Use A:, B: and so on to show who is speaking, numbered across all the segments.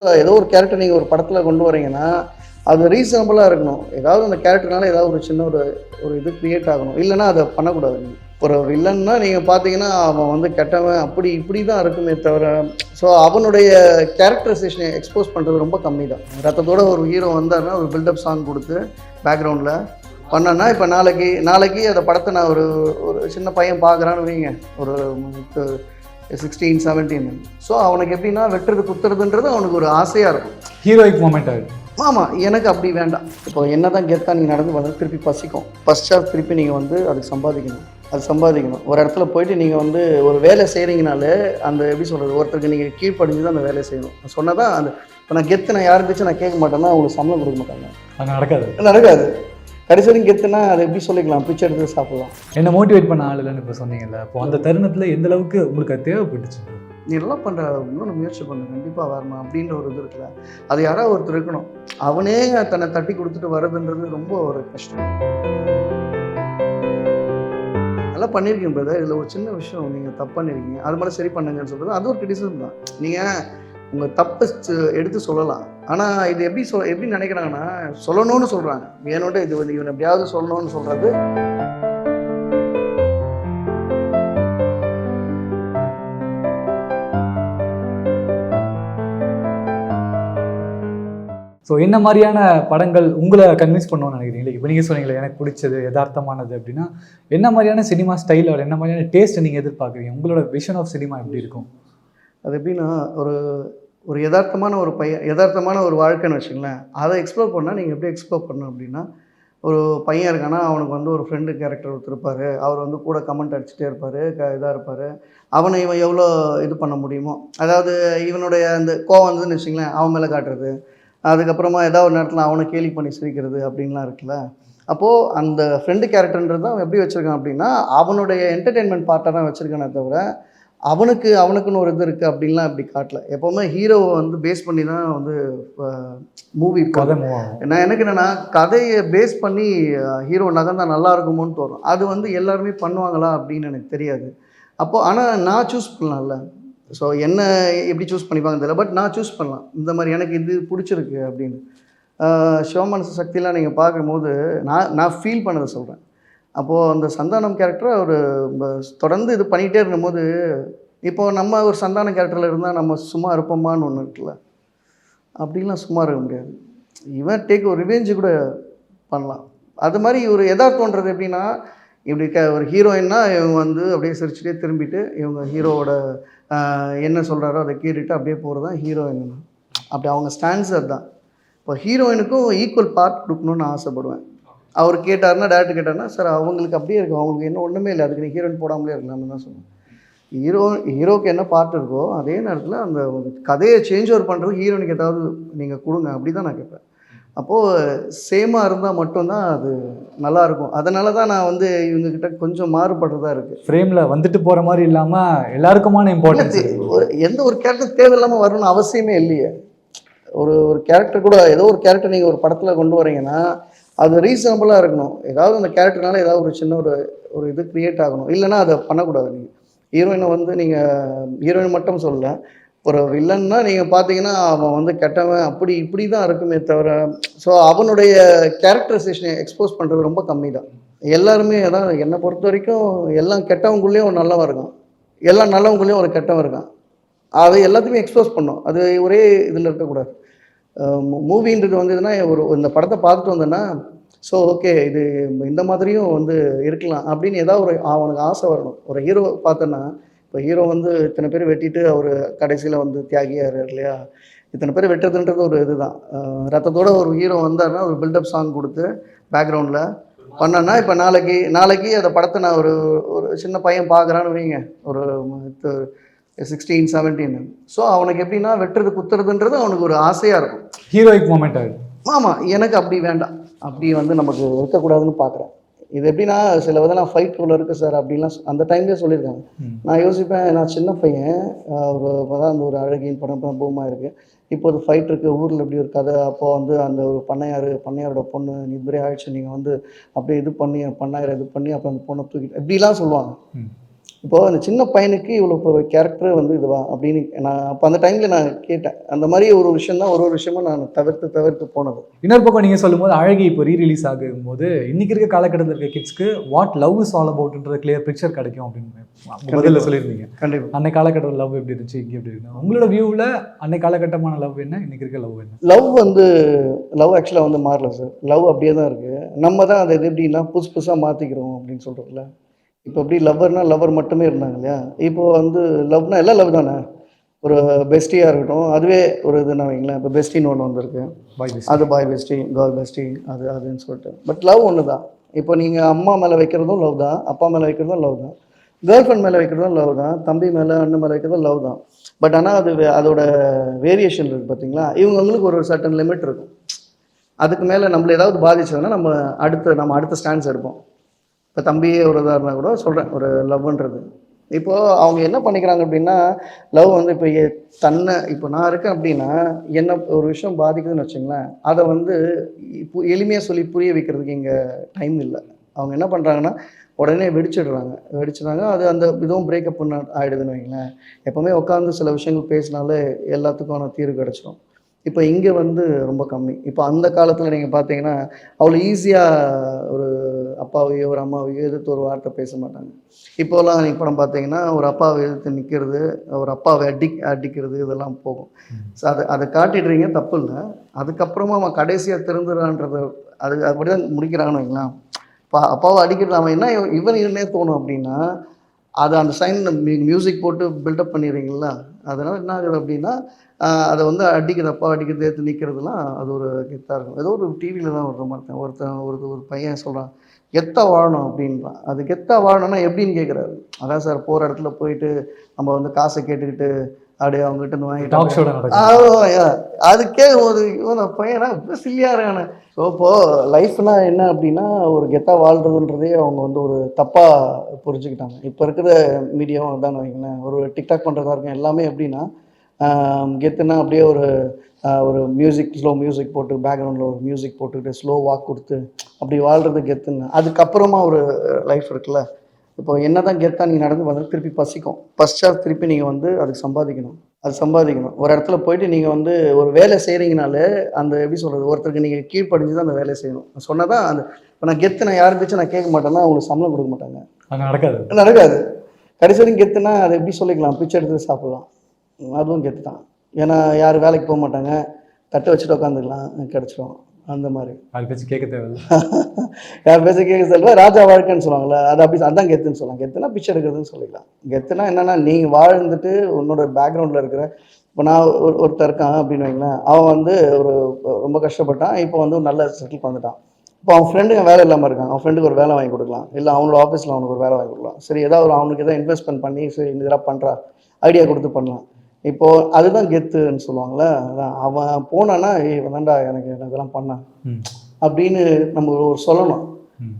A: ஏதோ ஒரு கேரக்டர் நீங்கள் ஒரு படத்தில் கொண்டு வரீங்கன்னா அது ரீசனபிளாக இருக்கணும். ஏதாவது அந்த கேரக்டர்னால ஏதாவது ஒரு சின்ன ஒரு இது க்ரியேட் ஆகணும். இல்லைன்னா அதை பண்ணக்கூடாது. நீங்கள் ஒரு வில்லன்னா நீங்கள் பார்த்தீங்கன்னா அவன் வந்து கெட்டவன் அப்படி இப்படி தான் இருக்குமே தவிர, ஸோ அவனுடைய கேரக்டரைசேஷனை எக்ஸ்போஸ் பண்ணுறது ரொம்ப கம்மி தான். ரத்தத்தோட ஒரு ஹீரோ வந்தாருன்னா ஒரு பில்டப் சாங் கொடுத்து பேக்ரவுண்டில் பண்ணேன்னா, இப்போ நாளைக்கு அந்த படத்தை நான் ஒரு சின்ன பையன் பார்க்குறான்னு வைங்க, ஒரு 16, 17. ஸோ அவனுக்கு எப்படின்னா வெட்டுறது குத்துறதுன்றது அவனுக்கு ஒரு ஆசையாக இருக்கும்.
B: ஹீரோயிக் மூமெண்ட் ஆகுது.
A: ஆமாம், எனக்கு அப்படி வேண்டாம். இப்போ என்ன தான் கெத்தாக நீங்கள் நடந்து வந்து திருப்பி பசிக்கும். ஃபஸ்ட் ஆஃப் திருப்பி நீங்கள் வந்து அதுக்கு சம்பாதிக்கணும். ஒரு இடத்துல போயிட்டு நீங்கள் வந்து ஒரு வேலை செய்கிறீங்கனாலே அந்த எப்படி சொல்கிறது, ஒருத்தருக்கு நீங்கள் கீழ்ப்படிஞ்சு தான் அந்த வேலையை செய்யணும். நான் சொன்னதான் அந்த இப்போ நான் கெத்து நான் யாருந்துச்சு நான் கேட்க மாட்டேன்னா அவங்களுக்கு சம்பளம் கொடுக்க மாட்டாங்க.
B: அது
A: நடக்காது. கடைசி வரைக்கும் கெத்துனா அதை எப்படி சொல்லிக்கலாம், பிச்சை எடுத்து சாப்பிடலாம்.
B: என்ன மோட்டிவேட் பண்ண ஆள் இல்லைன்னு இப்போ சொன்னீங்கல்ல, அப்போ அந்த தருணத்தில் எந்த அளவுக்கு உங்களுக்கு அது தேவைப்பட்டுச்சு?
A: நீ எல்லாம் பண்ணுற இன்னொன்று முயற்சி பண்ணு, கண்டிப்பாக வரணும் அப்படின்ற ஒரு இது இருக்குல்ல, அது யாராவது ஒருத்தர் இருக்கணும். அவனே தன்னை தட்டி கொடுத்துட்டு வர்றதுன்றது ரொம்ப ஒரு கஷ்டம். நல்லா பண்ணியிருக்கீங்க பிரதர், இதில் ஒரு சின்ன விஷயம் நீங்கள் தப்பு பண்ணியிருக்கீங்க, அது மாதிரி சரி பண்ணுங்கன்னு சொல்கிறது அது ஒரு கிரிட்டிசிசம் தான். நீங்கள் உங்கள் தப்பை எடுத்து சொல்லலாம். ஆனால் இது எப்படி நினைக்கிறாங்கன்னா சொல்லணும்னு சொல்கிறாங்க. வேணும்ட்டு இது வந்து இவன் எப்படியாவது சொல்லணும்னு சொல்கிறது.
B: ஸோ என்ன மாதிரியான படங்கள் உங்களை கன்வின்ஸ் பண்ணணும்னு நினைக்கிறீங்களா? இப்போ நீங்கள் சொன்னீங்களே எனக்கு பிடிச்சது யதார்த்தமானது அப்படின்னா, என்ன மாதிரியான சினிமா ஸ்டைல் என்ன மாதிரியான டேஸ்ட்டை நீங்கள் எதிர்பார்க்குறீங்க? உங்களோட விஷன் ஆஃப் சினிமா எப்படி இருக்கும்?
A: அது எப்படின்னா ஒரு யதார்த்தமான ஒரு வாழ்க்கைன்னு வச்சுங்களேன், அதை எக்ஸ்ப்ளோர் பண்ணால் நீங்கள் எப்படி எக்ஸ்ப்ளோர் பண்ணணும் அப்படின்னா, ஒரு பையன் இருக்கான்னா அவனுக்கு வந்து ஒரு ஃப்ரெண்டு கேரக்டர் ஒருத்தர் இருப்பார். அவர் வந்து கூட கமெண்ட் அடிச்சுட்டே இருப்பார், இதாக இருப்பார். அவனை இவன் எவ்வளோ இது பண்ண முடியுமோ, அதாவது இவனுடைய அந்த கோவம் வந்துன்னு வச்சுங்களேன் அவன் மேலே காட்டுறது, அதுக்கப்புறமா ஏதாவது ஒரு நேரத்தில் அவனை கேலி பண்ணி சிரிக்கிறது அப்படின்லாம் இருக்குல்ல. அப்போது அந்த ஃப்ரெண்டு கேரக்டர்ன்றது தான் அவன் எப்படி வச்சுருக்கான் அப்படின்னா அவனுடைய என்டர்டெயின்மெண்ட் பார்ட்டாக தான் வச்சுருக்கானே தவிர அவனுக்குன்னு ஒரு இது இருக்குது அப்படின்லாம் அப்படி காட்டல. எப்போவுமே ஹீரோவை வந்து பேஸ் பண்ணி தான் வந்து மூவி
B: கதை.
A: நான் எனக்கு என்னென்னா கதையை பேஸ் பண்ணி ஹீரோ நகர்ந்தா நல்லா இருக்குமோன்னு தோணும். அது வந்து எல்லாருமே பண்ணுவாங்களா அப்படின்னு எனக்கு தெரியாது. அப்போது ஆனால் நான் சூஸ் பண்ணலாம்ல. ஸோ என்ன எப்படி சூஸ் பண்ணிப்பாங்க தெரியல, பட் நான் சூஸ் பண்ணலாம். இந்த மாதிரி எனக்கு இது பிடிச்சிருக்கு அப்படின்னு. சிவமனசு சக்திலாம் நீங்கள் பார்க்கும்போது நான் ஃபீல் பண்ணதை சொல்கிறேன். அப்போது அந்த சந்தானம் கேரக்டரை அவர் தொடர்ந்து இது பண்ணிகிட்டே இருக்கும்போது, இப்போது நம்ம ஒரு சந்தானம் கேரக்டரில் இருந்தால் நம்ம சும்மா இருப்போமான்னு ஒன்று இருக்குல்ல, அப்படின்லாம் சும்மா இருக்க முடியாது. இவன் டேக் ஒரு ரிவெஞ்சு கூட பண்ணலாம். அது மாதிரி ஒரு எதார்த்தம்ன்றது எப்படின்னா, இப்படி ஒரு ஹீரோயின்னா இவங்க வந்து அப்படியே சிரிச்சுட்டே திரும்பிட்டு இவங்க ஹீரோவோட என்ன சொல்கிறாரோ அதை கேட்டுட்டு அப்படியே போகிறது தான் ஹீரோயின். அப்படி அவங்க ஸ்டாண்ட்ஸ் அதுதான். இப்போ ஹீரோயினுக்கும் ஈக்குவல் பார்ட் கொடுக்கணுன்னு ஆசைப்படுவேன். அவர் கேட்டார்னா, டேரக்டர் கேட்டார்னா, சார் அவங்களுக்கு அப்படியே இருக்கும், அவங்களுக்கு என்ன ஒன்றுமே இல்லை, அதுக்கு நீ ஹீரோயின் போடாமலே இருக்கலாம்னு தான் சொன்னேன். ஹீரோக்கு என்ன பார்ட் இருக்கோ அதே நேரத்தில் அந்த கதையை சேஞ்ச் ஓவர் பண்ணுறது ஹீரோயினுக்கு ஏதாவது நீங்கள் கொடுங்க, அப்படி தான் நான் கேட்பேன். அப்போது சேமாக இருந்தால் மட்டும்தான் அது நல்லாயிருக்கும். அதனால தான் நான் வந்து இவங்கக்கிட்ட கொஞ்சம் மாறுபடுறதா இருக்குது.
B: ஃப்ரேமில் வந்துட்டு போகிற மாதிரி இல்லாமல் எல்லாருக்குமான இம்பார்ட்டன்ஸ்.
A: எந்த ஒரு கேரக்டர் தேவையில்லாமல் வரணும்னு அவசியமே இல்லையே. ஒரு கேரக்டர் கூட ஏதோ ஒரு கேரக்டர் நீங்கள் ஒரு படத்தில் கொண்டு வரீங்கன்னா அது ரீசனபிளாக இருக்கணும். ஏதாவது அந்த கேரக்டர்னால ஏதாவது ஒரு சின்ன ஒரு இது க்ரியேட் ஆகணும். இல்லைன்னா அதை பண்ணக்கூடாது. நீங்கள் ஹீரோயினை வந்து நீங்கள் ஹீரோயின் மட்டும் சொல்லலை, ஒரு வில்லன்னா நீங்கள் பார்த்தீங்கன்னா அவன் வந்து கெட்டவன் அப்படி இப்படி தான் இருக்குமே தவிர, ஸோ அவனுடைய கேரக்டரைசேஷனை எக்ஸ்போஸ் பண்ணுறது ரொம்ப கம்மி தான். எல்லாருமே அதான் என்னை பொறுத்த வரைக்கும் எல்லாம் கெட்டவங்குள்ளேயும் ஒரு நல்லவன் இருக்கான், எல்லாம் நல்லவங்குள்ளேயும் ஒரு கெட்டவன் இருக்கான். அதை எல்லாத்தையுமே எக்ஸ்போஸ் பண்ணும். அது ஒரே இதில் இருக்கக்கூடாது. மூவின்றது வந்ததுன்னா இந்த படத்தை பார்த்துட்டு வந்தேன்னா ஸோ ஓகே இது இந்த மாதிரியும் வந்து இருக்கலாம் அப்படின்னு ஏதாவது அவனுக்கு ஆசை வரணும். ஒரு ஹீரோ பார்த்தோன்னா, இப்போ ஹீரோ வந்து இத்தனை பேர் வெட்டிட்டு அவர் கடைசியில் வந்து தியாகியார் இல்லையா, இத்தனை பேர் வெட்டுறதுன்றது ஒரு இதுதான். ரத்தத்தோட ஒரு ஹீரோ வந்தாருன்னா ஒரு பில்டப் சாங் கொடுத்து பேக்ரவுண்டில் பண்ணேன்னா, இப்போ நாளைக்கு அந்த படத்தை நான் ஒரு சின்ன பையன் பார்க்குறான்னு வைங்க, ஒரு 16, 17. ஸோ அவனுக்கு எப்படின்னா வெட்டுறது குத்துறதுன்றது அவனுக்கு ஒரு ஆசையாக இருக்கும்.
B: ஹீரோயிக் மூமெண்ட் ஆகுது.
A: ஆமாம், எனக்கு அப்படி வேண்டாம். அப்படி வந்து நமக்கு இருக்கக்கூடாதுன்னு பார்க்குறேன். இது எப்படின்னா சில இதெல்லாம் ஃபைட் உள்ள இருக்குது சார் அப்படின்லாம் அந்த டைம்லேயே சொல்லியிருக்காங்க. நான் யோசிப்பேன், நான் சின்ன பையன், அதான் அந்த ஒரு அழகியின் படம் பூமா இருக்குது, இப்போ ஒரு ஃபைட் இருக்குது, ஊரில் இப்படி ஒரு கதை, அப்போது வந்து அந்த ஒரு பண்ணையாரோட பொண்ணு இப்படி ஆயிடுச்சு, நீங்கள் வந்து அப்படியே இது பண்ணி பண்ணையாரை இது பண்ணி அப்புறம் அந்த பொண்ணை தூக்கிட்டு இப்படிலாம் சொல்லுவாங்க. இப்போது அந்த சின்ன பையனுக்கு இவ்வளோ ஒரு கேரக்டர் வந்து இதுவா அப்படின்னு நான் அப்போ அந்த டைமில் நான் கேட்டேன். அந்த மாதிரி ஒரு விஷயம் தான் ஒரு விஷயமும் நான் தவிர்த்து போனது.
B: இன்னொரு பக்கம் நீங்கள் சொல்லும்போது அழகி இப்போ ரீரிலீஸ் ஆகும்போது இன்னைக்கு இருக்க காலகட்டத்தில் இருக்க கிட்ஸ்க்கு வாட் லவ் இஸ் ஆல் அபவுட்ன்ற கிளியர் பிக்சர் கிடைக்கும் அப்படின்னு பதில் சொல்லியிருந்தீங்க.
A: கண்டிப்பாக.
B: அன்னை காலகட்டத்தில் லவ் எப்படி இருந்துச்சு, இங்கே எப்படி இருக்கு, உங்களோட வியூவில் அன்னை காலகட்டமான லவ் என்ன, இன்னைக்கு இருக்க லவ் என்ன?
A: லவ் ஆக்சுவலாக வந்து மாறல சார். லவ் அப்படியே தான் இருக்குது. நம்ம தான் அதை எப்படின்னா புதுசாக மாற்றிக்கிறோம் அப்படின்னு சொல்கிறோம்ல. இப்போ எப்படி லவ்வர்னா லவ்வர் மட்டுமே இருந்தாங்க இல்லையா? இப்போ வந்து லவ்னா எல்லாம் லவ் தானே. ஒரு பெஸ்டியாக இருக்கட்டும், அதுவே ஒரு இதுன்னு வைங்களேன். இப்போ பெஸ்டின்னு ஒன்று வந்திருக்கு. அது பாய் பெஸ்டி, கேர்ள் பெஸ்டி, அதுன்னு சொல்லிட்டு. பட் லவ் ஒன்று தான். இப்போ நீங்கள் அம்மா மேலே வைக்கிறதும் லவ் தான், அப்பா மேலே வைக்கிறதும் லவ் தான், கேர்ள் ஃப்ரெண்ட் மேலே வைக்கிறதும் லவ் தான், தம்பி மேலே அண்ணன் மேலே வைக்கிறதும் லவ் தான். பட் ஆனால் அதோட வேரியேஷன் இருக்குது பார்த்தீங்களா? இவங்களுக்கு ஒரு சர்டன் லிமிட் இருக்கும். அதுக்கு மேலே நம்மள ஏதாவது பாதிச்சதுன்னா நம்ம அடுத்த ஸ்டாண்ட்ஸ் எடுப்போம். இப்போ தம்பியே ஒரு இதாக இருந்தால் கூட சொல்கிறேன், ஒரு லவ்ன்றது. இப்போது அவங்க என்ன பண்ணிக்கிறாங்க அப்படின்னா, லவ் வந்து இப்போ நான் இருக்கேன் அப்படின்னா, என்ன ஒரு விஷயம் பாதிக்குதுன்னு வச்சுங்களேன், அதை வந்து எளிமையாக சொல்லி புரிய வைக்கிறதுக்கு இங்கே டைம் இல்லை. அவங்க என்ன பண்ணுறாங்கன்னா, உடனே வெடிச்சிடுறாங்க. அது அந்த இதுவும் பிரேக்கப் பண்ண ஆகிடுதுன்னு வைங்களேன். எப்போவுமே உட்காந்து சில விஷயங்கள் பேசினாலே எல்லாத்துக்கான தீர்வு கிடச்சிடும். இப்போ இங்கே வந்து ரொம்ப கம்மி. இப்போ அந்த காலத்தில் நீங்கள் பார்த்தீங்கன்னா, அவ்வளோ ஈஸியாக ஒரு அப்பாவையோ ஒரு அம்மாவையோ எதிர்த்து ஒரு வார்த்தை பேச மாட்டாங்க. இப்போலாம் நீங்கள் படம் பார்த்தீங்கன்னா, ஒரு அப்பாவை எதிர்த்து நிற்கிறது, ஒரு அப்பாவை அடிக்கிறது இதெல்லாம் போகும். ஸோ அதை காட்டிடுறீங்க, தப்பு இல்லை. அதுக்கப்புறமா அவன் கடைசியாக திருந்துறான்றத அப்படி தான் முடிக்கிறாங்கன்னு வைங்களேன். அப்பாவை அடிக்கிறது அவன் என்ன இவனே தோணும் அப்படின்னா, அது அந்த சைன் மியூசிக் போட்டு பில்டப் பண்ணிடுறீங்களா? அதனால் என்ன ஆகுது அப்படின்னா, அதை வந்து அப்பா அடிக்கிறது ஏற்று நிற்கிறதுலாம் அது ஒரு கெத்தாக இருக்கும். ஏதோ ஒரு டிவியில் தான் ஒரு பையன் சொல்கிறான், கெத்தாக வாழணும் அப்படின்றான். அது கெத்தாக வாழணும்னா எப்படின்னு கேட்குறாரு. அதான் சார், போகிற இடத்துல போயிட்டு நம்ம வந்து காசை கேட்டுக்கிட்டு அப்படியே அவங்ககிட்ட இருந்து வாங்கிட்டு அதுக்கே ஒரு பையனா இப்போ சில்லியாக இருக்கானு. ஸோ இப்போது லைஃப்னா என்ன அப்படின்னா, ஒரு கெத்தாக வாழ்றதுன்றதே அவங்க வந்து ஒரு தப்பாக புரிஞ்சுக்கிட்டாங்க. இப்போ இருக்கிற மீடியாவும் அதான் வைங்களேன். ஒரு டிக்டாக் பண்ணுறதா இருக்கும் எல்லாமே எப்படின்னா, கெத்துனா அப்படியே ஒரு ஸ்லோ மியூசிக் போட்டு பேக்ரவுண்டில் ஒரு மியூசிக் போட்டுக்கிட்டு ஸ்லோ வாக் கொடுத்து அப்படி வாழ்கிறது கெத்துன்னு. அதுக்கப்புறமா ஒரு லைஃப் இருக்குல்ல. இப்போ என்ன தான் கெத்தாக நீங்கள் நடந்து வந்தாலும் திருப்பி பசிச்சா திருப்பி நீங்கள் வந்து அதுக்கு சம்பாதிக்கணும். ஒரு இடத்துல போயிட்டு நீங்கள் வந்து ஒரு வேலை செய்கிறீங்கனாலே அந்த எப்படி சொல்கிறது, ஒருத்தருக்கு நீங்கள் கீழ்ப்படிஞ்சு தான் அந்த வேலை செய்யணும். சொன்னால் தான் இப்போ நான் கெத்து நான் யார் பேச்சு நான் கேட்க மாட்டேன்னா அவங்களுக்கு சம்பளம் கொடுக்க மாட்டாங்க. நடக்காது. கடைசி வரைக்கும் கெத்துனா அதை எப்படி சொல்லிக்கலாம், பிச்சை எடுத்து சாப்பிட்லாம். அதுவும் கெத்து தான். ஏன்னா யார் வேலைக்கு போக மாட்டாங்க, தட்டை வச்சுட்டு உட்காந்துக்கலாம், கிடச்சிடும். அந்த மாதிரி
B: யார் பேச்சு கேட்க தேவையில்லை.
A: யார் பேச்சு கேட்க தேவையில்லை. ராஜா வாழ்க்கைன்னு சொல்லுவாங்கள்ல, அது அப்படி அதான் கெத்துன்னு சொல்லலாம். கெத்துனா பிச்சை எடுக்கிறதுன்னு சொல்லிக்கலாம். கெத்துனா என்னென்னா, நீங்கள் வாழ்ந்துட்டு உன்னோட பேக்ரவுண்டில் இருக்கிற இப்போ நான் ஒருத்தர் இருக்கான் அப்படின்னு வைங்களேன். அவன் வந்து ரொம்ப கஷ்டப்பட்டான். இப்போ வந்து ஒரு நல்ல செட்டில் வந்துட்டான். இப்போ அவன் ஃப்ரெண்டுங்க வேலை இல்லாமல் இருக்கான். அவன் ஃப்ரெண்டுக்கு ஒரு வேலை வாங்கி கொடுக்கலாம், இல்லை அவனோட ஆஃபீஸில் அவனுக்கு ஒரு வேலை வாங்கி கொடுக்கலாம். சரி, அவனுக்கு எதாவது இன்வெஸ்ட்மெண்ட் பண்ணி சரி இதெல்லாம் பண்ணுறா ஐடியா கொடுத்து பண்ணலாம். இப்போது அதுதான் கெத்துன்னு சொல்லுவாங்கள்ல. அதான் அவன் போனான்னா, இவன் தாண்டா எனக்கு இதெல்லாம் பண்ணான் அப்படின்னு நம்ம ஒரு சொல்லணும்.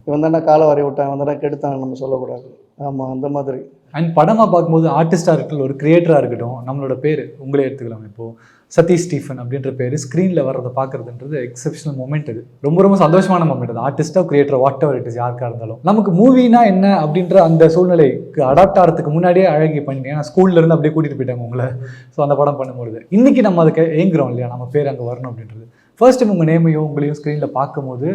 A: இவன் தாண்டா காலை வரைய விட்டான், இவன் தாண்டா கெடுத்தான் நம்ம சொல்லக்கூடாது. ஆமாம், அந்த மாதிரி.
B: அண்ட் படமாக பார்க்கும்போது ஆர்டிஸ்டாக இருக்கட்டும், ஒரு கிரியேட்டராக இருக்கட்டும், நம்மளோட பேர் உங்களே எடுத்துக்கலாம். இப்போது சதீஷ் ஸ்டீஃபன் அப்படின்ற பேர் ஸ்க்ரீனில் வர்றதை பார்க்குறதுன்றது எக்ஸப்ஷனல் மொமெண்ட். இது ரொம்ப சந்தோஷமான மொமெண்ட். அது ஆர்டிஸ்ட்டாக creator whatever it is யாருக்காக இருந்தாலும். நமக்கு மூவினா என்ன அப்படின்ற அந்த சூழ்நிலைக்கு அடாப்ட் ஆகிறதுக்கு முன்னாடியே அழகி பண்ணி, ஏன்னா ஸ்கூல்லேருந்து அப்படியே கூட்டிகிட்டு போயிட்டாங்க உங்களை. ஸோ அந்த படம் பண்ணும்போது இன்றைக்கி நம்ம அதுக்கு ஏங்குறோம் இல்லையா, நம்ம பேர் அங்கே வரணும் அப்படின்றது. ஃபர்ஸ்ட் டைம் உங்கள் நேமையும் உங்களையும் ஸ்க்ரீனில் பார்க்கும்போது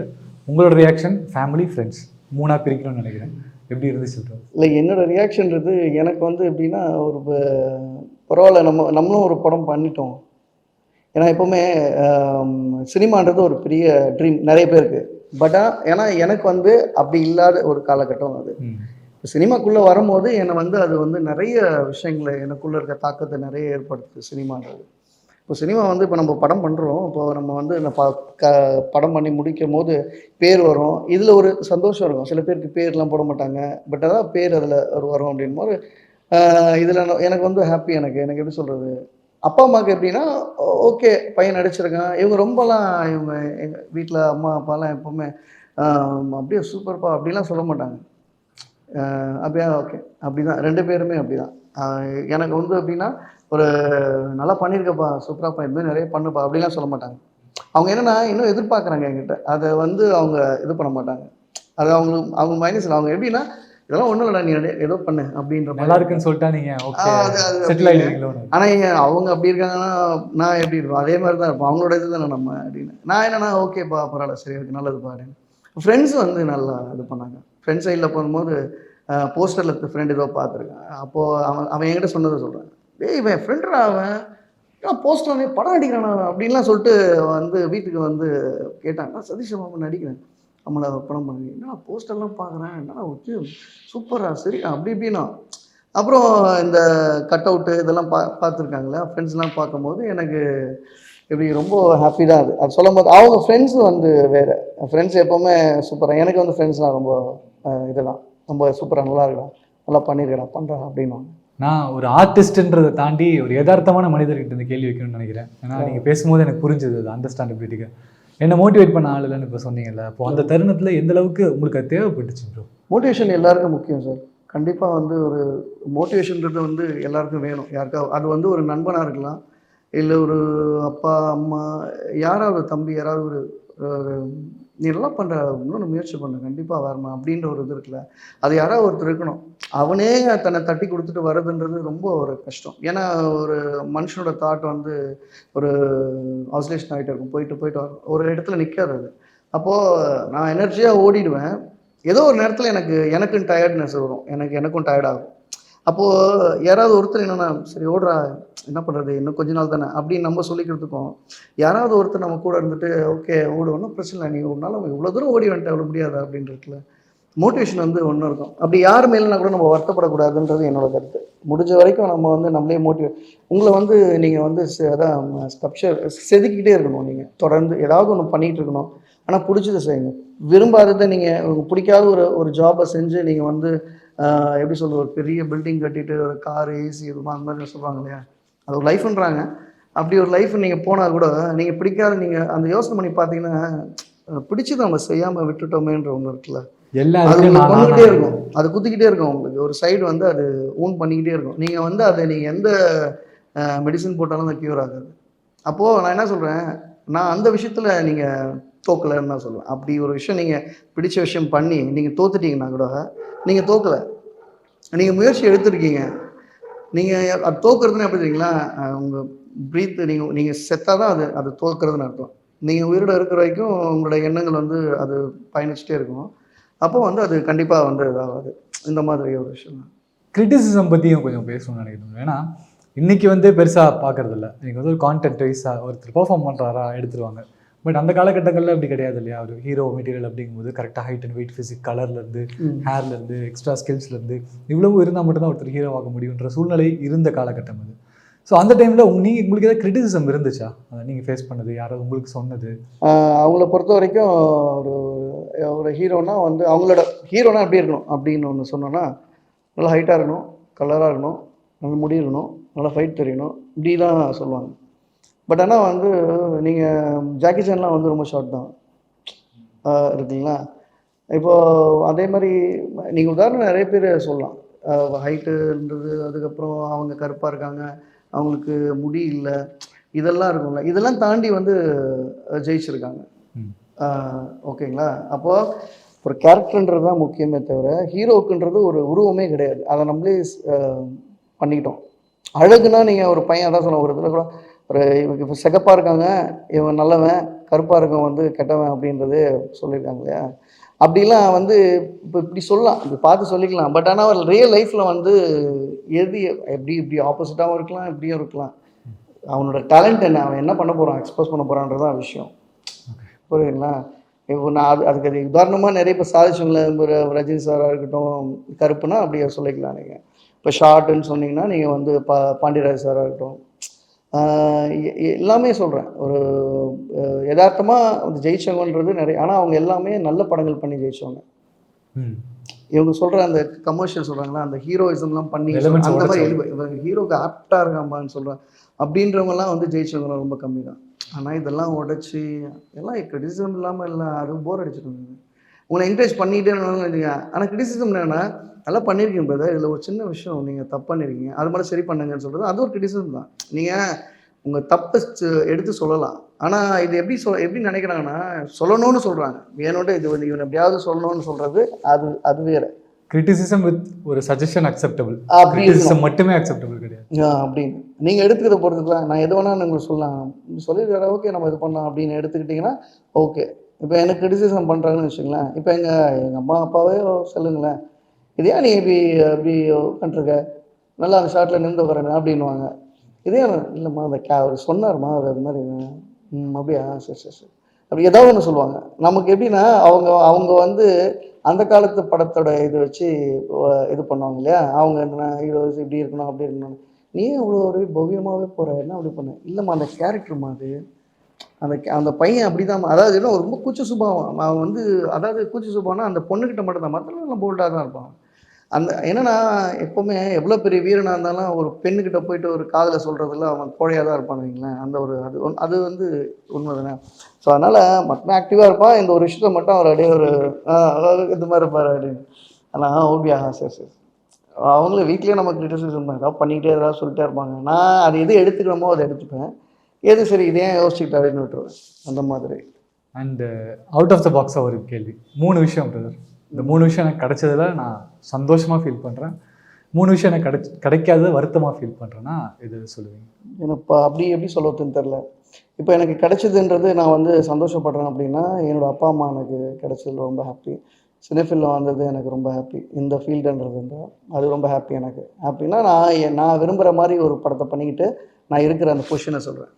B: உங்களோட ரியாக்ஷன், ஃபேமிலி, ஃப்ரெண்ட்ஸ் 3ஆக பிரிக்கணும்னு நினைக்கிறேன். எப்படி இருந்துச்சு? இல்லை,
A: என்னோடய ரியாக்ஷன்றது எனக்கு வந்து எப்படின்னா, ஒரு பரவாயில்ல, நம்மளும் ஒரு படம் பண்ணிட்டோம். ஏன்னா எப்போவுமே சினிமான்றது ஒரு பெரிய ட்ரீம் நிறைய பேருக்கு. பட் ஏன்னா எனக்கு வந்து அப்படி இல்லாத ஒரு காலகட்டம் அது. சினிமாக்குள்ளே வரும்போது என்னை வந்து அது வந்து நிறைய விஷயங்களை எனக்குள்ளே இருக்க தாக்கத்தை நிறைய ஏற்படுத்துது சினிமான்றது. இப்போ சினிமா வந்து இப்போ நம்ம படம் பண்ணுறோம். இப்போது நம்ம வந்து படம் பண்ணி முடிக்கும் போது பேர் வரும். இதில் ஒரு சந்தோஷம் இருக்கும். சில பேருக்கு பேர்லாம் போட மாட்டாங்க. பட் அதான் பேர் அதில் வரும் அப்படின் போது இதில் எனக்கு வந்து ஹாப்பி. எனக்கு எப்படி சொல்கிறது, அப்பா அம்மாவுக்கு எப்படின்னா, ஓகே பையன் நடிச்சிருக்கான். இவங்க ரொம்பலாம் எங்கள் வீட்டில் அம்மா அப்பாலாம் எப்போவுமே அப்படியே சூப்பர்ப்பா அப்படிலாம் சொல்ல மாட்டாங்க. அப்படியா, ஓகே, அப்படி தான் 2 பேருமே அப்படி தான். எனக்கு வந்து எப்படின்னா, ஒரு நல்லா பண்ணியிருக்கப்பா, சூப்பராப்பா, இதுமாதிரி நிறைய பண்ணுப்பா அப்படிலாம் சொல்ல மாட்டாங்க. அவங்க என்னென்னா இன்னும் எதிர்பார்க்குறாங்க என்கிட்ட. அதை வந்து அவங்க இது பண்ண மாட்டாங்க. அது அவங்க மைனஸில் அவங்க எப்படின்னா, இதெல்லாம் ஒன்றும் இல்லைடா, நீ ஏதோ பண்ணு அப்படின்ற மாதிரி.
B: நல்லா இருக்குன்னு சொல்லிட்டா நீங்க ஓகே
A: அது அது
B: செட்டில் ஆயிடுவீங்களோ.
A: ஆனால் அவங்க அப்படி இருக்காங்கன்னா நான் எப்படி இருப்போம் அதே மாதிரி தான் இருப்போம். அவங்களோட இது தானே நம்ம அப்படின்னு. நான் என்னன்னா ஓகேப்பா பரவாயில்ல சரி இருக்கு நல்லதுப்பா அப்படின்னு. ஃப்ரெண்ட்ஸ் வந்து நல்லா இது பண்ணாங்க. ஃப்ரெண்ட்ஸ் சைடில் போகும்போது போஸ்டரில் ஃப்ரெண்ட் ஏதோ பார்த்துருக்கேன். அப்போது அவன் அவன் என்கிட்ட சொன்னதை சொல்கிறேன். டேய் இவன் ஃப்ரெண்டுடா அவன், போஸ்டர் படம் நடிக்கிறான் அவன் அப்படின்லாம் சொல்லிட்டு வந்து வீட்டுக்கு வந்து கேட்டாங்க. சதீஷ் மாமா நடிக்கிறேன், நம்மளை படம் பண்ணி என்ன போஸ்டர்லாம் பார்க்குறேன், என்ன ஓகே சூப்பரா சரி அப்படி இப்படின்னா. அப்புறம் இந்த கட் அவுட்டு இதெல்லாம் பார்த்துருக்காங்களே ஃப்ரெண்ட்ஸ்லாம் பார்க்கும்போது எனக்கு இப்படி ரொம்ப ஹாப்பி தான். அது சொல்லும் போது அவங்க ஃப்ரெண்ட்ஸு வந்து வேறு ஃப்ரெண்ட்ஸ் எப்போவுமே சூப்பராக. எனக்கு வந்து ஃப்ரெண்ட்ஸ்லாம் ரொம்ப இதெல்லாம் ரொம்ப சூப்பராக நல்லா இருக்கலாம், நல்லா பண்ணியிருக்கேன் பண்ணுறேன் அப்படின்வாங்க.
B: நான் ஒரு ஆர்டிஸ்ட்ன்றதை தாண்டி ஒரு யதார்த்தமான மனிதர்கிட்ட இந்த கேள்வி வைக்கணும்னு நினைக்கிறேன். ஏன்னா நீங்கள் பேசும்போது எனக்கு புரிஞ்சுது அது அண்டர்ஸ்டாண்டபிலிட்டிக்கு. என்னை மோட்டிவேட் பண்ண ஆள் இல்லைன்னு இப்போ சொன்னீங்கல்ல, அப்போ அந்த தருணத்தில் எந்த அளவுக்கு உங்களுக்கு அது தேவைப்பட்டுச்சு ப்ரோ?
A: மோட்டிவேஷன் எல்லாருக்கும் முக்கியம் சார். கண்டிப்பாக வந்து ஒரு மோட்டிவேஷன்றது வந்து எல்லாருக்கும் வேணும். யாருக்கா அது வந்து ஒரு நண்பனாக இருக்கலாம், இல்லை ஒரு அப்பா அம்மா யாராவது தம்பி யாராவது ஒரு நீ நல்லா பண்ணுற இன்னொன்று முயற்சி பண்ண கண்டிப்பாக வரணும் அப்படின்ற ஒரு இது இருக்குல்ல, அது யாராவது ஒருத்தர் இருக்கணும். அவனே தன்னை தட்டி கொடுத்துட்டு வர்றதுன்றது ரொம்ப ஒரு கஷ்டம். ஏன்னா ஒரு மனுஷனோட தாட் வந்து ஒரு ஆசிலேஷன் ஆகிட்டு இருக்கும், போயிட்டு போயிட்டு வரும், ஒரு இடத்துல நிற்காது அது. அப்போது நான் எனர்ஜியாக ஓடிடுவேன். ஏதோ ஒரு நேரத்தில் எனக்கும் டயர்ட்னஸ் வரும், எனக்கும் டயர்ட் ஆகும். அப்போது யாராவது ஒருத்தர் என்னென்னா சரி ஓடுறா என்ன பண்ணுறது இன்னும் கொஞ்ச நாள் தானே அப்படின்னு நம்ம சொல்லிக்கிறதுக்கும், யாராவது ஒருத்தர் நம்ம கூட இருந்துட்டு ஓகே ஓடு ஒன்றும் பிரச்சனை இல்லை, நீ ஒரு நாள் இவ்வளோ தூரம் ஓடி வந்துட்டு அவ்வளோ முடியாது அப்படின்றதுல மோட்டிவேஷன் வந்து ஒன்றும் இருக்கும். அப்படி யார் மேலேனா கூட நம்ம வருத்தப்படக்கூடாதுன்றது என்னோட கருத்து. முடிஞ்ச வரைக்கும் நம்ம வந்து நம்மளே மோட்டிவேட் உங்களை வந்து நீங்கள் வந்து அதான் ஸ்கப்ஷர் செதுக்கிக்கிட்டே இருக்கணும். நீங்கள் தொடர்ந்து ஏதாவது ஒன்று பண்ணிகிட்டு இருக்கணும். ஆனால் பிடிச்சதை செய்யுங்க. விரும்பாததை நீங்கள் உங்களுக்கு பிடிக்காத ஒரு ஜாபை செஞ்சு நீங்கள் வந்து எப்படி சொல்கிறது ஒரு பெரிய பில்டிங் கட்டிட்டு ஒரு கார் ஏசி இதுமா அந்த மாதிரி சொல்லுவாங்க இல்லையா, அது ஒரு லைஃப்ன்றாங்க. அப்படி ஒரு லைஃப் நீங்கள் போனால் கூட நீங்கள் பிடிக்காத நீங்கள் அந்த யோசனை பண்ணி பார்த்தீங்கன்னா பிடிச்சதை நம்ம செய்யாமல் விட்டுட்டோமேன்ற ஒன்று இருக்குல்ல, அது பண்ணிக்கிட்டே இருக்கும், அது குத்திக்கிட்டே இருக்கும். உங்களுக்கு ஒரு சைடு வந்து அது ஊன் பண்ணிக்கிட்டே இருக்கும். நீங்கள் வந்து அதை நீங்கள் எந்த மெடிசன் போட்டாலும் அது க்யூர் ஆகாது. அப்போது நான் என்ன சொல்கிறேன், நான் அந்த விஷயத்தில் நீங்கள் தோக்கலைன்னு தான் சொல்லுவேன். அப்படி ஒரு விஷயம் நீங்கள் பிடிச்ச விஷயம் பண்ணி நீங்கள் தோத்துட்டீங்கன்னா கூட நீங்கள் தோக்கலை, நீங்கள் முயற்சி எடுத்துருக்கீங்க. நீங்கள் அது தோக்குறதுன்னு எப்படி தெரியுங்களா, உங்கள் ப்ரீத் நீங்கள் செத்தாக தான் அது தோக்குறதுன்னு அர்த்தம். நீங்கள் உயிரோட இருக்கிற வரைக்கும் உங்களோட எண்ணங்கள் வந்து அது பயணிச்சுட்டே இருக்கும். அப்போ வந்து அது கண்டிப்பாக வந்து இதாகாது. இந்த மாதிரி ஒரு விஷயம் தான்.
B: கிரிட்டிசிசம் பற்றியும் கொஞ்சம் பேசணும்னு நினைக்கிறேன். ஏன்னா இன்றைக்கி வந்து பெருசாக பார்க்குறதில்ல. இன்றைக்கி வந்து ஒரு கான்டென்ட் வைஸாக ஒருத்தர் பெர்ஃபார்ம் பண்ணுறாரா எடுத்துருவாங்க. பட் அந்த காலகட்டங்களில் அப்படி கிடையாது இல்லையா. ஒரு ஹீரோ மெட்டீரியல் அப்படிங்கும்போது கரெக்டாக ஹைட் அண்ட் வெயிட், ஃபிசிக், கலர்லேருந்து, ஹேர்லேருந்து, எக்ஸ்ட்ரா ஸ்கில்ஸ்லேருந்து இவ்வளவு இருந்தால் மட்டும்தான் ஒருத்தர் ஹீரோ ஆக முடியுன்ற சூழ்நிலை இருந்த காலகட்டம் அது. ஸோ அந்த டைமில் உங்களுக்கு ஏதாவது கிரிட்டிசிசம் இருந்துச்சா, அதை நீங்கள் ஃபேஸ் பண்ணது, யாராவது உங்களுக்கு சொன்னது?
A: அவங்கள பொறுத்த வரைக்கும் ஒரு ஹீரோனா வந்து அவங்களோட ஹீரோனா எப்படி இருக்கணும் அப்படின்னு ஒன்று சொன்னோன்னா, நல்லா ஹைட்டாக இருக்கணும், கலராக இருக்கணும், நல்லா முடி இருக்கணும், நல்லா ஃபைட் தெரியணும், இப்படி தான் சொல்லுவாங்க. பட் ஆனால் வந்து நீங்கள் ஜாக்கி சான்லாம் வந்து ரொம்ப ஷார்ட் தான் இருக்குங்களா. இப்போது அதே மாதிரி நீங்கள் உதாரணம் நிறைய பேர் சொல்லலாம். ஹைட்டுன்றது, அதுக்கப்புறம் அவங்க கருப்பாக இருக்காங்க, அவங்களுக்கு முடி இல்லை, இதெல்லாம் இருக்கும்ல, இதெல்லாம் தாண்டி வந்து ஜெயிச்சிருக்காங்க. ஓகேங்களா. அப்போது ஒரு கேரக்டர்ன்றது தான் முக்கியமே தவிர ஹீரோக்குன்றது ஒரு உருவமே கிடையாது. அதை நம்மளே பண்ணிக்கிட்டோம். அழகுனா நீங்கள் ஒரு பையன் அதான் சொன்ன ஒரு இதில் கூட ஒரு இவங்க இப்போ சிகப்பாக இருக்காங்க இவன் நல்லவன், கருப்பாக இருக்கவன் வந்து கெட்டவன் அப்படின்றது சொல்லியிருக்காங்க இல்லையா. அப்படிலாம் வந்து இப்போ இப்படி சொல்லலாம், இப்படி பார்த்து சொல்லிக்கலாம். பட் ஆனால் ரியல் லைஃப்பில் வந்து எது இப்படி ஆப்போசிட்டாகவும் இருக்கலாம், இப்படியும் இருக்கலாம். அவனோட டேலண்ட் என்ன, அவன் என்ன பண்ண போகிறான், எக்ஸ்போஸ் பண்ண போகிறான்றதான் விஷயம். புரியுதுங்களா. இப்போ நான் அதுக்கு உதாரணமாக நிறைய இப்போ சாதிச்சவங்கள ரஜினி சாராக இருக்கட்டும், கருப்புனா அப்படியே சொல்லிக்கலாம். நீங்கள் இப்போ ஷார்ட்டுன்னு சொன்னீங்கன்னா நீங்கள் வந்து பாண்டியராஜ் சாராக இருக்கட்டும், எல்லாமே சொல்கிறேன். ஒரு யதார்த்தமாக வந்து ஜெயிச்சவங்கன்றது நிறைய. ஆனால் அவங்க எல்லாமே நல்ல படங்கள் பண்ணி ஜெயிச்சவங்க. இவங்க சொல்கிற அந்த கமர்ஷியல் சொல்கிறாங்களா, அந்த ஹீரோயிசம்லாம் பண்ணி அந்த மாதிரி இவங்க ஹீரோக்கு ஆப்டாக இருக்காம்பான்னு சொல்கிறேன் அப்படின்றவங்கலாம் வந்து ஜெயிச்சவங்க ரொம்ப கம்மி தான். ஆனால் இதெல்லாம் உடச்சி எல்லாம் கிரிட்டிசிசம் இல்லாமல் இல்லை, அதுவும் போர் அடிச்சுட்டு இருந்தது. உங்களை என்கரேஜ் பண்ணிகிட்டே இருந்தீங்க. ஆனால் கிரிட்டிசிசம் என்னென்னா நல்லா பண்ணியிருக்கீங்க பிரதர், இதில் ஒரு சின்ன விஷயம் நீங்கள் தப்பு பண்ணியிருக்கீங்க, அது மாதிரி சரி பண்ணுங்கன்னு சொல்கிறது அது ஒரு கிரிட்டிசிசம் தான். நீங்கள் உங்கள் தப்பை எடுத்து சொல்லலாம். ஆனால் இது எப்படி நினைக்கிறாங்கன்னா சொல்லணும்னு சொல்கிறாங்க, வேணுன்ட்டு இது வந்து இவன் எப்படியாவது சொல்லணும்னு சொல்கிறது அது வேறு.
B: கிரிட்டிசிசம் வித் ஒரு சஜஷன் அக்செப்டபிள்,
A: அப்படி
B: கிரிட்டிசிசம் மட்டுமே அக்செப்டபிள் கிடையாது.
A: அப்படின்னு நீங்கள் எடுத்துக்கிறத பொறுத்து தான். நான் எது வேணாலும் உங்களுக்கு சொல்லலாம், சொல்லிடுற ஓகே நம்ம இது பண்ணலாம் அப்படின்னு எடுத்துக்கிட்டிங்கன்னா ஓகே. இப்போ எனக்கு கிரிட்டிசிசம் பண்ணுறாங்கன்னு வச்சுங்களேன், இப்போ எங்கள் அம்மா அப்பாவே சொல்லுங்களேன், இதே நீ இப்படி இப்படி உட்காந்துருக்க, நல்லா அந்த ஷார்ட்டில் நின்று உட்காரங்க அப்படின்வாங்க. இதே இல்லைம்மா அந்த அவர் சொன்னார்மா அவர் அது மாதிரி அப்படியா சரி சரி சரி அப்படி ஏதாவது ஒன்று சொல்லுவாங்க. நமக்கு எப்படின்னா அவங்க அவங்க வந்து அந்த காலத்து படத்தோட இது வச்சு இது பண்ணுவாங்க இல்லையா, அவங்க என்ன ஹீரோஸ் இப்படி இருக்கணும் அப்படி இருக்கணும், நீ இவ்வளோ ஒரு பவ்யமாகவே போகிற என்ன அப்படி பண்ண, இல்லைம்மா அந்த கேரக்டர்மா அது, அந்த அந்த பையன் அப்படிதான், அதாவது என்ன ரொம்ப கூச்ச சுபாவம் அவன் வந்து, அதாவது கூச்ச சுபாவம்னா அந்த பொண்ணுக்கிட்ட மட்டும் தான், மற்றவங்க போல்டாக தான் இருப்பான். அந்த என்னன்னா எப்போவுமே எவ்வளோ பெரிய வீரனாக இருந்தாலும் ஒரு பெண்ணுக்கிட்ட போயிட்டு ஒரு காதலை சொல்கிறதுல அவன் கோழையாக தான் இருப்பான்னு வைங்களேன். அந்த ஒரு அது வந்து உண்மை தானே. ஸோ அதனால் மட்டும் ஆக்டிவாக இருப்பான், இந்த ஒரு விஷயத்த மட்டும் அவர் அப்படியே ஒரு அதாவது இது மாதிரி இருப்பார் அப்படின்னு. ஆனால் ஓபியா சரி சரி அவங்களும் வீட்லேயே நம்ம கிரிட்டிசிசம் தான் ஏதாவது பண்ணிக்கிட்டே ஏதாவது சொல்லிட்டே இருப்பாங்க. நான் அது எது எடுத்துக்கிறோமோ அதை எடுத்துப்பேன், எது சரி இதே யோசிச்சுக்கிட்டு அப்படின்னு விட்டுருவேன் அந்த மாதிரி.
B: அண்டு அவுட் ஆஃப் த பாக்ஸாக ஒரு கேள்வி, 3 விஷயம் பிரதர், இந்த 3 விஷயம் எனக்கு கிடைச்சதில் நான் சந்தோஷமாக ஃபீல் பண்ணுறேன், 3 விஷயம் எனக்கு கிடைக்காத வருத்தமாக ஃபீல் பண்ணுறேன்னா இது சொல்லுவீங்க?
A: எனக்கு அப்படி எப்படி சொல்லுறதுன்னு தெரில. இப்போ எனக்கு கிடைச்சதுன்றது நான் வந்து சந்தோஷப்படுறேன் அப்படின்னா, என்னோடய அப்பா அம்மா எனக்கு கிடைச்சது ரொம்ப ஹாப்பி. சினிஃபீல்டில் வந்தது எனக்கு ரொம்ப ஹாப்பி. இந்த ஃபீல்டுன்றது அது ரொம்ப ஹாப்பி. எனக்கு ஹாப்பின்னா நான் விரும்புகிற மாதிரி ஒரு படத்தை பண்ணிக்கிட்டு நான் இருக்கிற அந்த பொசிஷனை சொல்கிறேன்,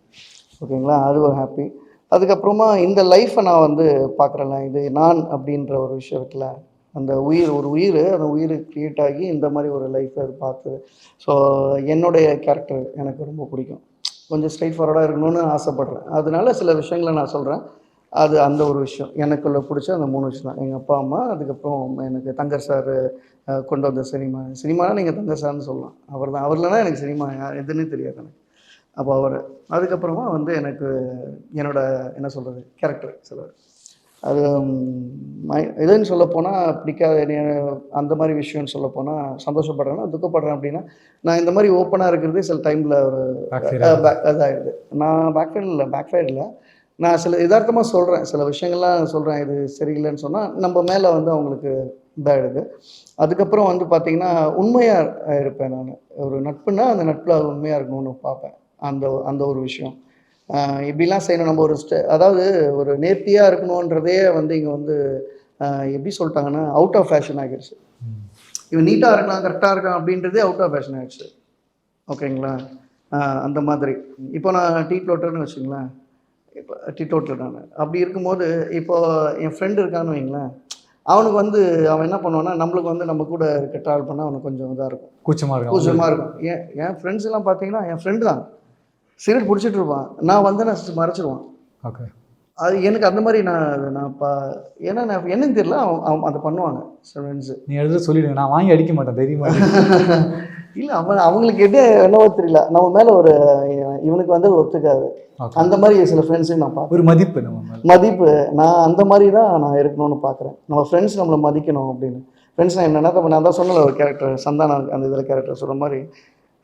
A: ஓகேங்களா, அது ஒரு ஹாப்பி. அதுக்கப்புறமா இந்த லைஃப்பை நான் வந்து பார்க்குறேன்ல, இது நான் அப்படின்ற ஒரு விஷயம் இருக்குல்ல, அந்த ஒரு உயிர் அந்த உயிர் க்ரியேட் ஆகி இந்த மாதிரி ஒரு லைஃப்பை பார்த்து, ஸோ என்னுடைய கேரக்டர் எனக்கு ரொம்ப பிடிக்கும். கொஞ்சம் ஸ்ட்ரைட் ஃபார்வர்டாக இருக்கணும்னு ஆசைப்பட்றேன். அதனால சில விஷயங்களை நான் சொல்கிறேன். அது அந்த ஒரு விஷயம் எனக்குள்ள பிடிச்ச அந்த 3 விஷயம் தான். எங்கள் அப்பா அம்மா, அதுக்கப்புறம் எனக்கு தங்கர் சார் கொண்டு வந்த சினிமானா நீங்கள் தங்கர் சார்னு சொல்லலாம். அவர் தான், அவர் இல்லைனா எனக்கு சினிமா எதுன்னு தெரியாது எனக்கு. அப்போ அவர், அதுக்கப்புறமா வந்து எனக்கு என்னோட என்ன சொல்கிறது கேரக்டர் சிலர் அது எதுன்னு சொல்லப்போனால் பிடிக்காத அந்த மாதிரி விஷயம்னு சொல்லப்போனால் சந்தோஷப்படுறேன்னா துக்கப்படுறேன் அப்படின்னா, நான் இந்த மாதிரி ஓப்பனாக இருக்கிறது சில டைமில் ஒரு இதாகிடுது. நான் பேக் ஃபயர் இல்லை, நான் சில யதார்த்தமாக சொல்கிறேன், சில விஷயங்கள்லாம் சொல்கிறேன், இது சரியில்லைன்னு சொன்னால் நம்ம மேலே வந்து அவங்களுக்கு இதாகிடுது. அதுக்கப்புறம் வந்து பார்த்திங்கன்னா உண்மையாக இருப்பேன் நான். ஒரு நட்புன்னா அந்த நட்பில் உண்மையாக இருக்கணும்னு பார்ப்பேன். அந்த அந்த ஒரு விஷயம் இப்படிலாம் செய்யணும். நம்ம ஒரு அதாவது ஒரு நேர்த்தியாக இருக்கணுன்றதே வந்து இங்கே வந்து எப்படி சொல்லிட்டாங்கன்னா அவுட் ஆஃப் ஃபேஷன் ஆகிடுச்சு. இவன் நீட்டாக இருக்கலாம் கரெக்டாக இருக்கான் அப்படின்றதே அவுட் ஆஃப் ஃபேஷன் ஆகிடுச்சு, ஓகேங்களா. அந்த மாதிரி இப்போ நான் டீட்டோட்டர்னு வச்சுங்களேன், இப்போ டீட்டோட்டர் நான் அப்படி இருக்கும்போது இப்போது என் ஃப்ரெண்டு இருக்கான்னு வைங்களேன், அவனுக்கு வந்து அவன் என்ன பண்ணுவான்னா நம்மளுக்கு வந்து நம்ம கூட இருக்க ட்ராவல் பண்ணால் அவனுக்கு கொஞ்சம் இதாக இருக்கும், கூச்சமாக இருக்கும். என் ஃப்ரெண்ட்ஸ் எல்லாம் பார்த்தீங்கன்னா என் ஃப்ரெண்டு தான் சிகரெட் பிடிச்சிட்டு இருப்பான், நான் வந்து நான் மறைச்சிடுவான்.
B: ஓகே, அது
A: எனக்கு அந்த மாதிரி நான் ஏன்னா நான் என்னன்னு தெரியல, அவன் அதை பண்ணுவாங்க சில ஃப்ரெண்ட்ஸு.
B: நீ எடுத்து சொல்லிடுங்க, நான் வாங்கி அடிக்க மாட்டேன் தைரியமாக.
A: இல்லை அவங்களுக்கு என்னவோ தெரியல, நம்ம மேலே ஒரு இவனுக்கு வந்து ஒத்துக்காது. அந்த மாதிரி சில ஃப்ரெண்ட்ஸையும் நான் பார்க்குறேன்.
B: ஒரு
A: மதிப்பு நான் அந்த மாதிரி தான் நான் இருக்கணும்னு பார்க்குறேன். நம்ம ஃப்ரெண்ட்ஸ் நம்மளை மதிக்கணும் அப்படின்னு. ஃப்ரெண்ட்ஸ் நான் என்னென்னா நான் தான் சொன்னல ஒரு கேரக்டர் சந்தானா அந்த இதில் கேரக்டர் சொல்கிற மாதிரி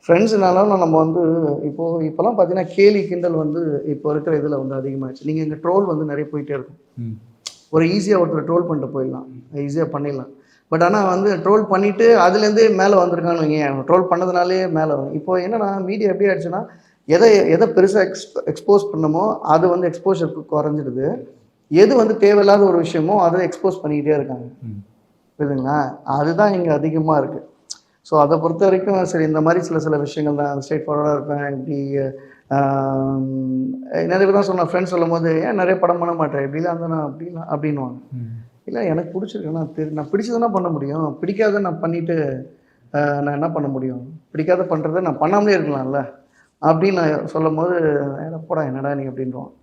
A: ஃப்ரெண்ட்ஸ்னாலும் நம்ம வந்து இப்போலாம் பார்த்தீங்கன்னா கேலி கிண்டல் வந்து இப்போ இருக்கிற இதில் வந்து அதிகமாகிடுச்சு. நீங்கள் இங்கே ட்ரோல் வந்து நிறைய போயிட்டே இருக்கும். ஒரு ஈஸியாக ஒருத்தர் ட்ரோல் பண்ணிட்டு போயிடலாம், ஈஸியாக பண்ணிடலாம். பட் ஆனால் வந்து ட்ரோல் பண்ணிவிட்டு அதுலேருந்தே மேலே வந்திருக்கான்னு வைங்க, ட்ரோல் பண்ணதுனாலே மேலே வரும். இப்போ என்னென்னா மீடியா எப்படி ஆயிடுச்சுன்னா எதை பெருசாக எக்ஸ்போஸ் பண்ணமோ அது வந்து எக்ஸ்போஷருக்கு குறைஞ்சிடுது. எது வந்து தேவையில்லாத ஒரு விஷயமோ அதை எக்ஸ்போஸ் பண்ணிக்கிட்டே இருக்காங்க, புரியுதுங்களா. அதுதான் இங்கே அதிகமாக இருக்குது. ஸோ அதை பொறுத்த வரைக்கும் சரி இந்த மாதிரி சில விஷயங்கள் தான் ஸ்ட்ரெயிட் ஃபார்வர்டாக இருப்பேன். இப்படி நிறைய பேர் தான் சொன்னேன், ஃப்ரெண்ட்ஸ் சொல்லும் போது ஏன் நிறைய படம் பண்ண மாட்டேன் இப்படிலாம் இருந்தால் நான் அப்படிலாம் அப்படின்வாங்க. இல்லை எனக்கு பிடிச்சிருக்கு, நான் பிடிச்சதுன்னா பண்ண முடியும், பிடிக்காத நான் பண்ணிவிட்டு நான் என்ன பண்ண முடியும், பிடிக்காத பண்ணுறதை நான் பண்ணாமலே இருக்கலாம்ல அப்படின்னு நான் சொல்லும் போது போடா என்னடா நீ அப்படின்வான்.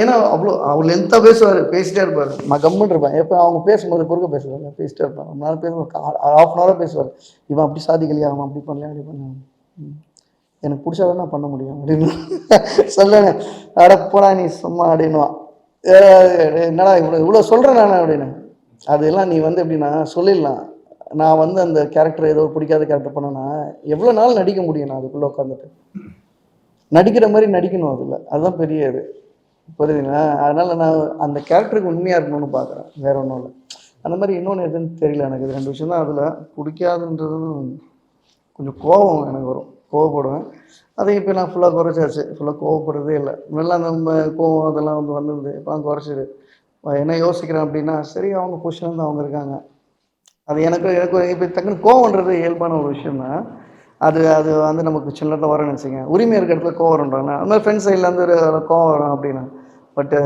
A: ஏன்னா அவ்வளோ லென்த்தாக பேசிட்டே இருப்பார், நான் கம்முன்னு இருப்பேன். எப்போ அவங்க பேசும்போது குறுக்க பேசுவாங்க, பேசிட்டே இருப்பேன். ரொம்ப நேரம் பேசுவாங்க, 1/2 hour பேசுவார். இவன் அப்படி சாதிக்கலையா, அவன் அப்படி பண்ணலையா, அப்படி பண்ண எனக்கு பிடிச்சாதான் நான் பண்ண முடியும் அப்படின்னு சொல்லுங்க. அட போடா நீ சும்மா அப்படின்வான். என்னடா இவ்வளோ சொல்கிறேன் நான் அப்படின்னு. அதெல்லாம் நீ வந்து எப்படின்னா சொல்லிடலாம், நான் வந்து அந்த கேரக்டர் ஏதோ பிடிக்காத கேரக்டர் பண்ணேன்னா எவ்வளோ நாள் நடிக்க முடியும், நான் அதுக்குள்ளே உட்காந்துட்டு நடிக்கிற மாதிரி நடிக்கணும், அதில் அதுதான் பெரிய இது, புரியுதுங்களா. அதனால் நான் அந்த கேரக்டருக்கு உண்மையாக இருக்கணும்னு பார்க்குறேன், வேற ஒன்றும் இல்லை. அந்த மாதிரி இன்னொன்று எதுன்னு தெரியல எனக்கு. இது 2 விஷயம் தான் அதில் பிடிக்காதுன்றதும். கொஞ்சம் கோபம் எனக்கு வரும், கோவப்படுவேன். அதை இப்போ நான் ஃபுல்லாக குறைச்சாச்சு, ஃபுல்லாக கோவப்படுறதே இல்லை. முன்னெல்லாம் நம்ம கோவம் அதெல்லாம் வந்து வந்தது, இப்போலாம் குறைச்சிது. என்ன யோசிக்கிறேன் அப்படின்னா, சரி அவங்க பொசிஷன்ல அவங்க இருக்காங்க. அது எனக்கு எனக்கு இப்போ டக்குன்னு கோவம்ன்றது இயல்பான ஒரு விஷயம் தான். அது அது வந்து நமக்கு சின்னதாக வரேன்னு வச்சுங்க, உரிமை இருக்க இடத்துல கோவம் வரும்ன்றாங்க. அது மாதிரி ஃப்ரெண்ட்ஸ் சைட்லேருந்து ஒரு கோவம் வரும் அப்படின்னா. பட்டு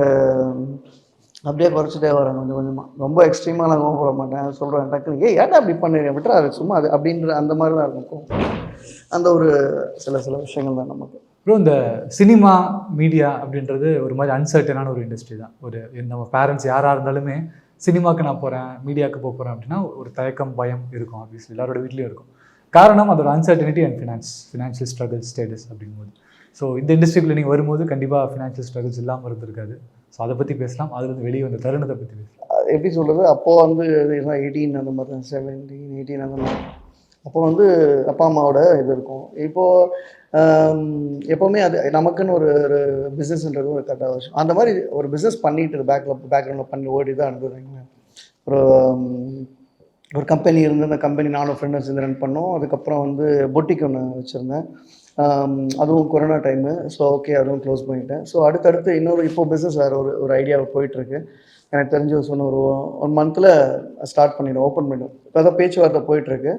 A: அப்படியே குறைச்சிட்டே வரேன் கொஞ்சம் கொஞ்சமாக. ரொம்ப எக்ஸ்ட்ரீமாக நான் கோவப்பட மாட்டேன். சொல்கிறேன் டக்குன்னு, ஏன்டா அப்படி பண்ணுறீங்க விட்டுறா, அது சும்மா அது அப்படின்ற அந்த மாதிரி தான் இருக்கும் கோவம். அந்த ஒரு சில விஷயங்கள் தான் நமக்கு.
B: அப்புறம் இந்த சினிமா மீடியா அப்படின்றது ஒரு மாதிரி அன்சர்டனான ஒரு இண்டஸ்ட்ரி தான். ஒரு நம்ம பேரண்ட்ஸ் யாராக இருந்தாலுமே சினிமாவுக்கு நான் போகிறேன், மீடியாவுக்கு போகிறேன் அப்படின்னா ஒரு தயக்கம், பயம் இருக்கும். ஆப்வியஸ்லி எல்லாரோட வீட்லேயும் இருக்கும். காரணம் அதோட uncertainty and financial struggle status அப்படிங்கும்போது. ஸோ இந்த இண்டஸ்ட்ரிக்குள்ளே நீங்கள் வரும்போது கண்டிப்பாக ஃபினான்ஷியல் ஸ்ட்ரகிள்ஸ் இல்லாமல் இருந்திருக்காது. ஸோ அதை பற்றி பேசலாம், அதுலேருந்து வெளியே வந்த தருணத்தை பற்றி பேசலாம்.
A: எப்படி சொல்கிறது, அப்போது வந்து 18 அந்த மாதிரி தான், 17, 18 அந்த மாதிரி. அப்போ வந்து அப்பா அம்மாவோட இது இருக்கும். இப்போது எப்போவுமே அது நமக்குன்னு ஒரு பிஸ்னஸ்ன்றது ஒரு கரெக்டாக விஷயம். அந்த மாதிரி ஒரு பிஸ்னஸ் பண்ணிட்டு பேக்ரவுண்டில் பண்ணி ஓடி தான் இருந்ததுங்க. ஒரு கம்பெனி இருந்து, அந்த கம்பெனி நானும் ஃப்ரெண்டும் சேர்ந்து ரன் பண்ணோம். அதுக்கப்புறம் வந்து பொட்டிக் ஒன்று வச்சுருந்தேன். அதுவும் கொரோனா டைமு. ஸோ ஓகே, அதுவும் க்ளோஸ் பண்ணிட்டேன். ஸோ அடுத்தடுத்து இன்னொரு இப்போ பிஸ்னஸ் வேறு ஒரு ஐடியாவை போயிட்டுருக்கு. எனக்கு தெரிஞ்ச சொன்ன ஒரு 1 மந்த்தில் ஸ்டார்ட் பண்ணிவிடும், ஓப்பன் பண்ணிவிடும். இப்போ தான் பேச்சுவார்த்தை போயிட்டுருக்கு.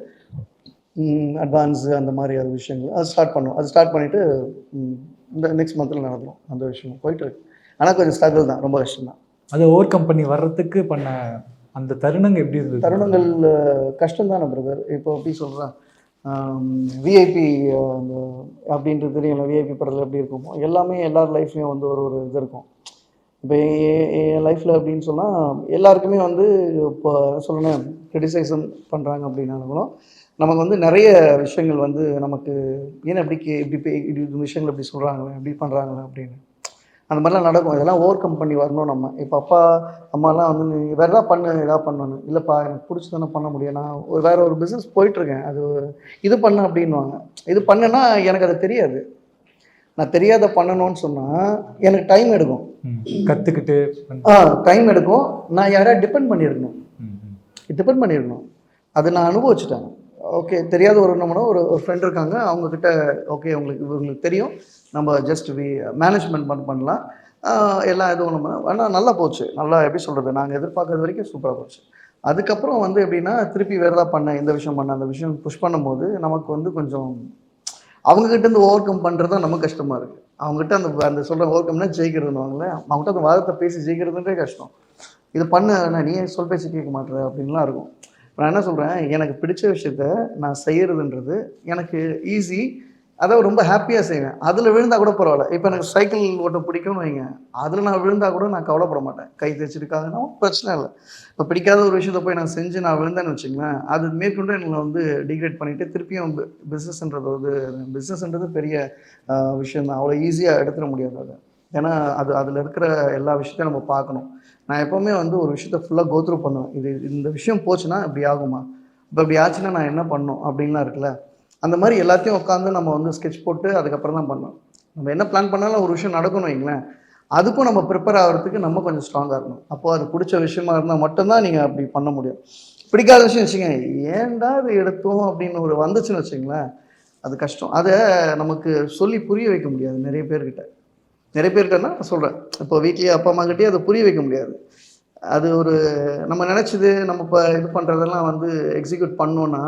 A: அட்வான்ஸு அந்த மாதிரி அது விஷயங்கள் அது ஸ்டார்ட் பண்ணுவோம். அது ஸ்டார்ட் பண்ணிவிட்டு இந்த நெக்ஸ்ட் மந்தில் நடந்துடும் அந்த விஷயம் போயிட்டுருக்கு. ஆனால் கொஞ்சம் ஸ்ட்ரகிள் தான், ரொம்ப கஷ்டம் தான்.
B: அதை ஓவர் கம் பண்ணி வர்றதுக்கு பண்ண அந்த தருணங்கள் எப்படி இருந்தது?
A: தருணங்கள் கஷ்டம் தானே பிரதர். இப்போ எப்படி சொல்கிறேன், விஐபி அந்த அப்படின்றது தெரியல, விஐபி படத்தில் எப்படி இருக்குமோ எல்லாமே எல்லார் லைஃப்லேயும் வந்து ஒரு இது இருக்கும். இப்போ என் லைஃப்பில் அப்படின்னு சொன்னால் எல்லாருக்குமே வந்து இப்போ சொல்லணும் கிரிட்டிசைசம் பண்ணுறாங்க அப்படின்னாலும் நமக்கு வந்து நிறைய விஷயங்கள் வந்து நமக்கு ஏன்னா இப்படி விஷயங்கள் இப்படி சொல்கிறாங்களே, இப்படி பண்ணுறாங்களே அப்படின்னு அந்த மாதிரிலாம் நடக்கும். இதெல்லாம் ஓவர் கம் பண்ணி வரணும் நம்ம. இப்போ அப்பா அம்மாலாம் வந்து நீ வேறு எதாவது பண்ணணும். இல்லைப்பா எனக்கு பிடிச்சி தானே பண்ண முடியும், நான் வேறு ஒரு பிஸ்னஸ் போயிட்டுருக்கேன், அது இது பண்ண அப்படின்வாங்க. இது பண்ணுன்னா எனக்கு அது தெரியாது. நான் தெரியாத பண்ணணும்னு சொன்னால் எனக்கு டைம் எடுக்கும்,
B: கற்றுக்கிட்டு
A: டைம் எடுக்கும். நான் யாராவது டிபெண்ட் பண்ணியிருக்கணும். அது நான் அனுபவிச்சுட்டேன். ஓகே, தெரியாத ஒரு ஃப்ரெண்ட் இருக்காங்க, அவங்கக்கிட்ட ஓகே இவங்களுக்கு தெரியும், நம்ம ஜஸ்ட் மேனேஜ்மெண்ட் பண்ணலாம், எல்லா இதுவும் நம்ம ஆனால் நல்லா போச்சு. நல்லா எப்படி சொல்கிறது, நாங்கள் எதிர்பார்க்கறது வரைக்கும் சூப்பராக போச்சு. அதுக்கப்புறம் வந்து எப்படின்னா திருப்பி வேறு ஏதாவது பண்ண, இந்த விஷயம் பண்ண, அந்த விஷயம் புஷ் பண்ணும்போது நமக்கு வந்து கொஞ்சம் அவங்ககிட்டேருந்து ஓவர் கம் பண்ணுறது தான் நமக்கு கஷ்டமாக இருக்குது. அவங்ககிட்ட அந்த சொல்கிற ஓவர் கம்னா ஜெயிக்கிறதுவாங்களே, அவங்ககிட்ட அந்த வாதத்தை பேசி ஜெயிக்கிறதுன்றே கஷ்டம். இது பண்ண நீ சொல் பேச்சு கேட்க மாட்டேற அப்படின்லாம் இருக்கும். நான் என்ன சொல்கிறேன், எனக்கு பிடிச்ச விஷயத்த நான் செய்கிறதுன்றது எனக்கு ஈஸி. அதை ரொம்ப ஹாப்பியாக செய்வேன். அதில் விழுந்தால் கூட பரவாயில்ல. இப்போ எனக்கு சைக்கிள் ஓட்ட பிடிக்கும்னு வைங்க, அதில் நான் விழுந்தால் கூட நான் கவலைப்பட மாட்டேன். கை தைச்சிருக்காங்கன்னா பிரச்சனை இல்லை. இப்போ பிடிக்காத ஒரு விஷயத்த போய் நான் செஞ்சு நான் விழுந்தேன்னு வச்சுங்களேன், அது மேற்கொண்டு என்னை வந்து டிகிரேட் பண்ணிவிட்டு திருப்பியும் பிஸ்னஸ்ன்றது பெரிய விஷயம் தான். அவ்வளோ ஈஸியாக எடுத்துட முடியாது அதை. ஏன்னா அதில் இருக்கிற எல்லா விஷயத்தையும் நம்ம பார்க்கணும். நான் எப்போவுமே வந்து ஒரு விஷயத்த ஃபுல்லாக கோத்ரூ பண்ணுவேன். இந்த விஷயம் போச்சுன்னா இப்படி ஆகுமா, இப்போ இப்படி ஆச்சுன்னா நான் என்ன பண்ணணும் அப்படின்லாம் இருக்குல்ல. அந்த மாதிரி எல்லாத்தையும் உட்காந்து நம்ம வந்து ஸ்கெட்ச் போட்டு அதுக்கப்புறம் தான் பண்ணணும். நம்ம என்ன பிளான் பண்ணாலும் ஒரு விஷயம் நடக்கணும் வைங்களேன், அதுக்கும் நம்ம ப்ரிப்பேர் ஆகிறதுக்கு நம்ம கொஞ்சம் ஸ்ட்ராங்காக இருக்கணும். அப்போது அது பிடிச்ச விஷயமா இருந்தால் மட்டும்தான் நீங்கள் அப்படி பண்ண முடியும். பிடிக்காத விஷயம் வச்சுங்க, ஏன்டா இது எடுத்தோம் அப்படின்னு ஒரு வந்துச்சுன்னு வச்சுங்களேன், அது கஷ்டம். அதை நமக்கு சொல்லி புரிய வைக்க முடியாது நிறைய பேர்கிட்டனா நான் சொல்கிறேன். இப்போ வீட்லேயே அப்பா அம்மாக்கிட்டே அதை புரிய வைக்க முடியாது. அது ஒரு நம்ம நினச்சது நம்ம இப்போ இது பண்ணுறதெல்லாம் வந்து எக்ஸிக்யூட் பண்ணோன்னா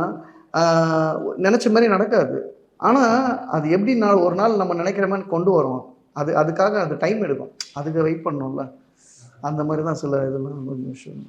A: நினச்ச மாதிரி நடக்காது. ஆனால் அது எப்படி ஒரு நாள் நம்ம நினைக்கிற மாதிரி கொண்டு வரோம், அதுக்காக அது டைம் எடுக்கும். அதுக்கு வெயிட் பண்ணணும்ல. அந்த மாதிரி தான் சில இதெல்லாம் விஷயம்.